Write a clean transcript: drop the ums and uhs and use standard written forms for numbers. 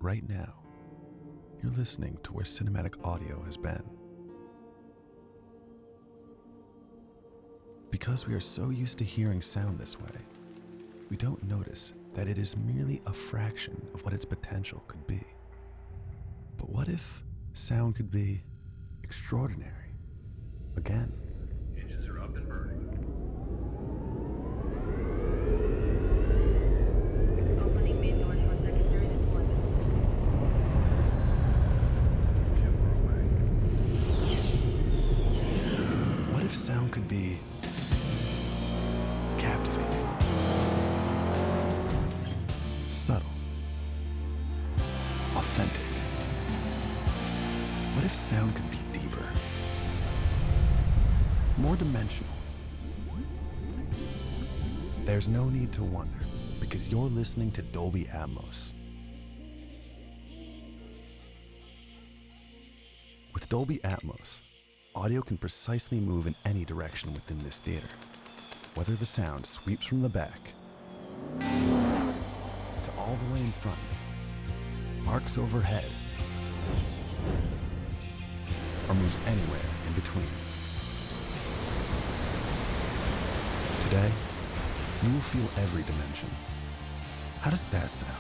right now, you're listening to where cinematic audio has been. Because we are so used to hearing sound this way, we don't notice that it is merely a fraction of what its potential could be. But what if sound could be extraordinary again? Engines are up and burning. Opening main doors for secondary deployment. 2 more away. What if sound could be captivating, subtle, authentic? What if sound could be deeper, more dimensional? There's no need to wonder, because you're listening to Dolby Atmos. With Dolby Atmos, audio can precisely move in any direction within this theater, whether the sound sweeps from the back to all the way in front, arcs overhead, or moves anywhere in between. Today, you will feel every dimension. How does that sound?